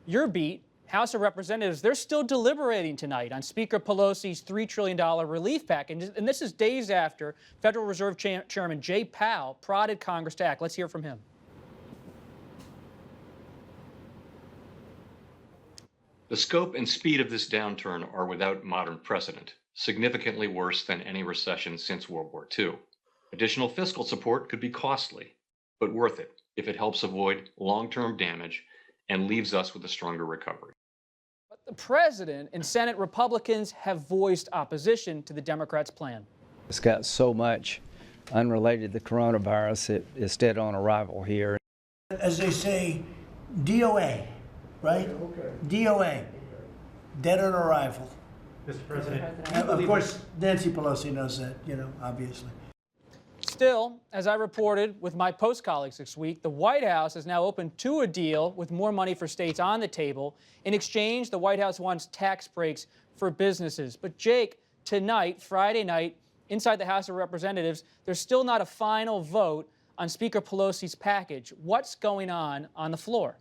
your beat, House of Representatives, they're still deliberating tonight on Speaker Pelosi's $3 trillion relief package. And this is days after Federal Reserve Chairman Jay Powell prodded Congress to act. Let's hear from him. The scope and speed of this downturn are without modern precedent, significantly worse than any recession since World War II. Additional fiscal support could be costly, but worth it if it helps avoid long-term damage and leaves us with a stronger recovery. But the president and Senate Republicans have voiced opposition to the Democrats' plan. It's got so much unrelated to the coronavirus, it is dead on arrival here. As they say, DOA, right? Okay. DOA, dead on arrival. Mr. President. Of course, Nancy Pelosi knows that, obviously. Still, as I reported with my Post colleagues this week, the White House is now open to a deal with more money for states on the table. In exchange, the White House wants tax breaks for businesses. But Jake, tonight, Friday night, inside the House of Representatives, there's still not a final vote on Speaker Pelosi's package. What's going on the floor?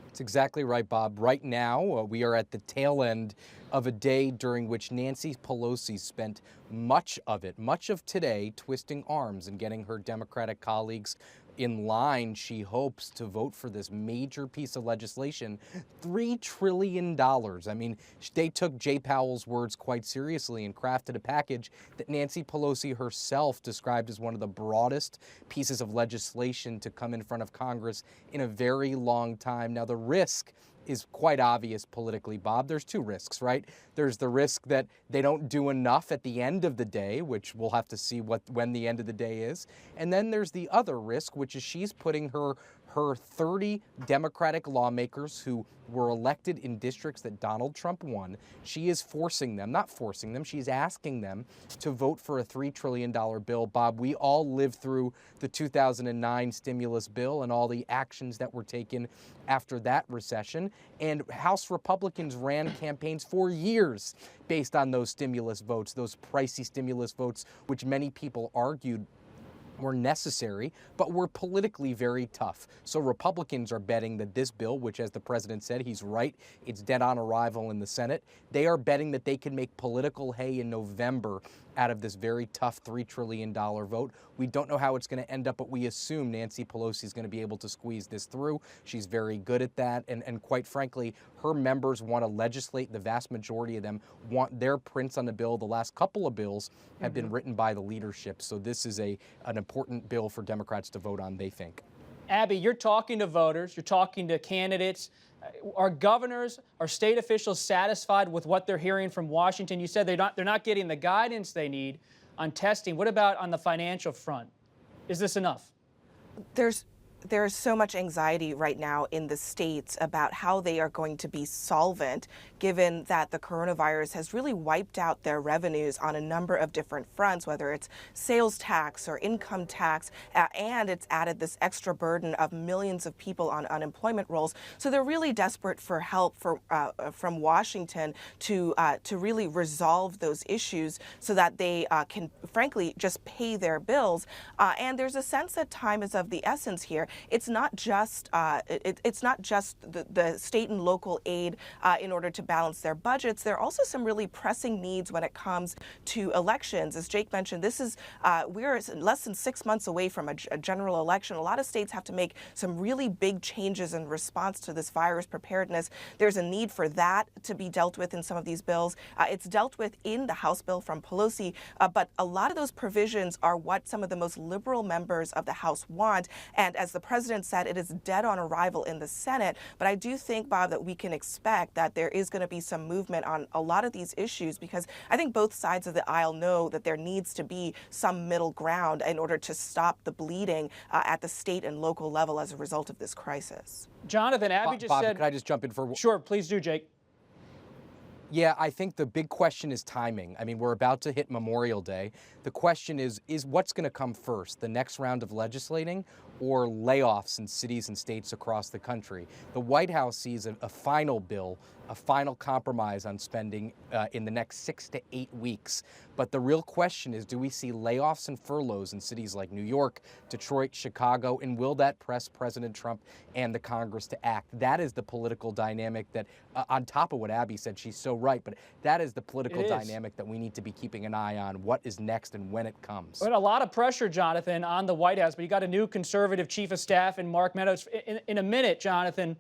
That's exactly right, Bob. Right now, we are at the tail end of a day during which Nancy Pelosi spent much of today twisting arms and getting her Democratic colleagues in line, she hopes, to vote for this major piece of legislation, $3 trillion. I mean, they took Jay Powell's words quite seriously and crafted a package that Nancy Pelosi herself described as one of the broadest pieces of legislation to come in front of Congress in a very long time. Now, the risk is quite obvious politically, Bob. There's two risks, right? There's the risk that they don't do enough at the end of the day, which we'll have to see when the end of the day is. And then there's the other risk, which is she's putting her 30 Democratic lawmakers who were elected in districts that Donald Trump won. She is she's asking them to vote for a $3 trillion bill. Bob, we all lived through the 2009 stimulus bill and all the actions that were taken after that recession. And House Republicans ran campaigns for years based on those stimulus votes, those pricey stimulus votes, which many people argued were necessary, but were politically very tough. So Republicans are betting that this bill, which, as the president said, he's right, it's dead on arrival in the Senate, they are betting that they can make political hay in November out of this very tough $3 trillion vote. We don't know how it's going to end up, but we assume Nancy Pelosi is going to be able to squeeze this through. She's very good at that. And quite frankly, her members want to legislate. The vast majority of them want their prints on the bill. The last couple of bills have been written by the leadership. So this is an important bill for Democrats to vote on, they think. Abby, you're talking to voters, you're talking to candidates. Are governors, are state officials satisfied with what they're hearing from Washington? You said they're not getting the guidance they need on testing. What about on the financial front? Is this enough? There's so much anxiety right now in the states about how they are going to be solvent, given that the coronavirus has really wiped out their revenues on a number of different fronts, whether it's sales tax or income tax, and it's added this extra burden of millions of people on unemployment rolls. So they're really desperate for help from Washington to really resolve those issues so that they can, frankly, just pay their bills. And there's a sense that time is of the essence here. It's not just the state and local aid in order to balance their budgets. There are also some really pressing needs when it comes to elections. As Jake mentioned, we're less than 6 months away from a general election. A lot of states have to make some really big changes in response to this virus preparedness. There's a need for that to be dealt with in some of these bills. It's dealt with in the House bill from Pelosi, but a lot of those provisions are what some of the most liberal members of the House want. And as the president said, it is dead on arrival in the Senate. But I do think, Bob, that we can expect that there is going to be some movement on a lot of these issues, because I think both sides of the aisle know that there needs to be some middle ground in order to stop the bleeding at the state and local level as a result of this crisis. Jonathan, Abby just Bob, said... Can I just jump in for... Sure, please do, Jake. Yeah, I think the big question is timing. I mean, we're about to hit Memorial Day. The question is what's going to come first, the next round of legislating or layoffs in cities and states across the country. The White House sees a final bill, a final compromise on spending in the next 6 to 8 weeks. But the real question is, do we see layoffs and furloughs in cities like New York, Detroit, Chicago, and will that press President Trump and the Congress to act? That is the political dynamic that, on top of what Abby said, she's so right, but that is the political dynamic that we need to be keeping an eye on, what is next and when it comes. But a lot of pressure, Jonathan, on the White House, but you got a new conservative chief of staff in Mark Meadows. In a minute, Jonathan,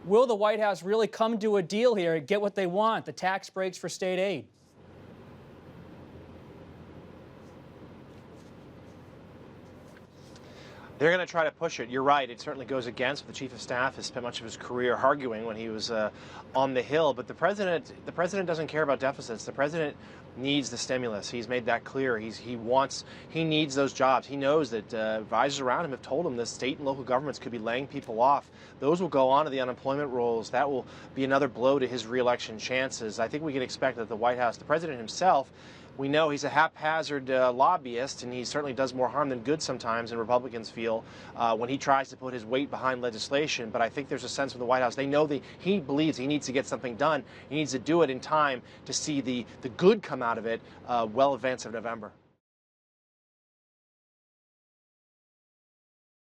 will the White House really come to a deal here and get what they want, the tax breaks for state aid? They're going to try to push it. You're right. It certainly goes against what the chief of staff has spent much of his career arguing when he was on the Hill. But the president doesn't care about deficits. The president needs the stimulus. He's made that clear. He needs those jobs. He knows that advisors around him have told him that state and local governments could be laying people off. Those will go on to the unemployment rolls. That will be another blow to his reelection chances. I think we can expect that the White House, the president himself, we know he's a haphazard lobbyist, and he certainly does more harm than good sometimes, and Republicans feel, when he tries to put his weight behind legislation. But I think there's a sense from the White House, they know that he believes he needs to get something done. He needs to do it in time to see the good come out of it well in advance of November.